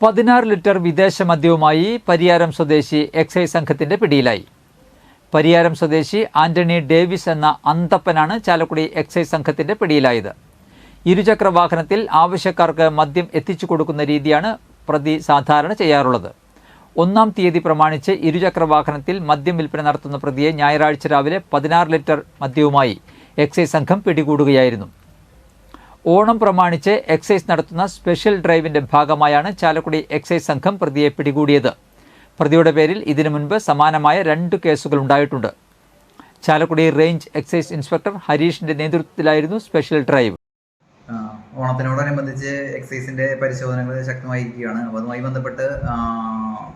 16 litre വിദേശ മദ്യവുമായി പരിയാരം സ്വദേശി excise സംഘത്തിന്റെ പിടിയിലായി. പരിയാരം സ്വദേശി ആന്റണി ഡേവിസ് എന്ന അന്തപ്പനാണ് ചാലക്കുടി എക്സൈസ് സംഘത്തിന്റെ പിടിയിലായത്. ഇരുചക്ര വാഹനത്തിൽ ആവശ്യക്കാർക്ക് മദ്യം എത്തിച്ചു കൊടുക്കുന്ന രീതിയാണ് പ്രതി സാധാരണ ചെയ്യാറുള്ളത്. 1-ാം തീയതി പ്രമാണിച്ച് ഇരുചക്ര വാഹനത്തിൽ മദ്യം വിൽപ്പന നടത്തുന്ന പ്രതിയെ ഞായറാഴ്ച രാവിലെ 16 ലിറ്റർ മദ്യവുമായി എക്സൈസ് സംഘം പിടികൂടുകയായിരുന്നു. ഓണം പ്രമാണിച്ച് എക്സൈസ് നടത്തുന്ന സ്പെഷ്യൽ ഡ്രൈവിന്റെ ഭാഗമായാണ് ചാലക്കുടി എക്സൈസ് സംഘം പ്രതിയെ പിടികൂടിയത്. പ്രതിയുടെ പേരിൽ ഇതിനു മുൻപ് സമാനമായ 2 കേസുകൾ ഉണ്ടായിട്ടുണ്ട്. ചാലക്കുടി റേഞ്ച് എക്സൈസ് ഇൻസ്പെക്ടർ ഹരീഷിന്റെ നേതൃത്വത്തിലായിരുന്നു സ്പെഷ്യൽ ഡ്രൈവ്. ഓണത്തിനോടനുബന്ധിച്ച് എക്സൈസിന്റെ പരിശോധനകൾ ശക്തമായിരിക്കുകയാണ്. അപ്പോൾ അതുമായി ബന്ധപ്പെട്ട്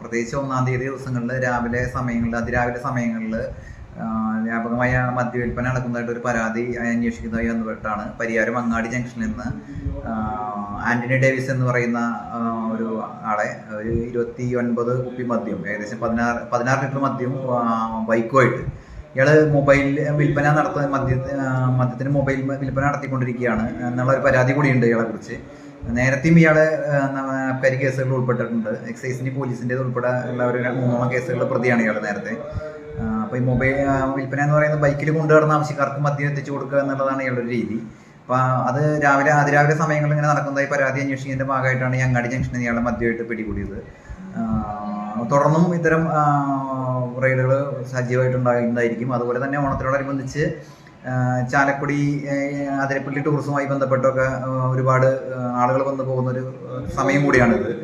പ്രത്യേകിച്ച് 1-ാം തീയതി ദിവസങ്ങളിൽ അതിരാവിലെ സമയങ്ങളിൽ വ്യാപകമായ മദ്യവിൽപ്പന നടക്കുന്നതായിട്ട് ഒരു പരാതി അന്വേഷിക്കുന്നതായി ബന്ധപ്പെട്ടാണ് പരിയാരം അങ്ങാടി ജംഗ്ഷനിൽ നിന്ന് ആന്റണി ഡേവിസ് എന്ന് പറയുന്ന ഒരു ആളെ ഒരു 29 കുപ്പി മദ്യം, ഏകദേശം 16 ലിറ്റർ മദ്യം ബൈക്കുമായിട്ട് ഇയാൾ മൊബൈൽ വിൽപ്പന മദ്യത്തിന് മൊബൈൽ വിൽപ്പന നടത്തിക്കൊണ്ടിരിക്കുകയാണ് എന്നുള്ള ഒരു പരാതി കൂടിയുണ്ട് ഇയാളെ കുറിച്ച്. നേരത്തെയും ഇയാളെ അബ്കാരി കേസുകൾ ഉൾപ്പെട്ടിട്ടുണ്ട്. എക്സൈസിന്റെ പോലീസിന്റെ ഉൾപ്പെടെ ഉള്ള ഒരു 3 കേസുകളുടെ പ്രതിയാണ് ഇയാൾ നേരത്തെ. അപ്പോൾ ഈ മൊബൈൽ വിൽപ്പന എന്ന് പറയുന്നത് ബൈക്കിൽ കൊണ്ടുവരുന്ന ആവശ്യക്കാർക്ക് മദ്യം എത്തിച്ചു കൊടുക്കുക എന്നുള്ളതാണ് ഇയാളുടെ രീതി. അപ്പോൾ അത് അതിരാവിലെ സമയങ്ങളിൽ ഇങ്ങനെ നടക്കുന്നതായി പരാതി അന്വേഷിക്കുന്നതിന്റെ ഭാഗമായിട്ടാണ് ഈ അങ്ങാടി ജംഗ്ഷനിൽ ഇയാളെ മദ്യമായിട്ട് പിടികൂടിയത്. തുടർന്നും ഇത്തരം റെയ്ഡുകൾ സജീവമായിട്ടുണ്ടായിരിക്കും. അതുപോലെ തന്നെ ഓണത്തിനോടനുബന്ധിച്ച് ചാലക്കുടി അതിരപ്പള്ളി ടൂറിസവുമായി ബന്ധപ്പെട്ടൊക്കെ ഒരുപാട് ആളുകൾ വന്നു പോകുന്ന ഒരു സമയം കൂടിയാണിത്.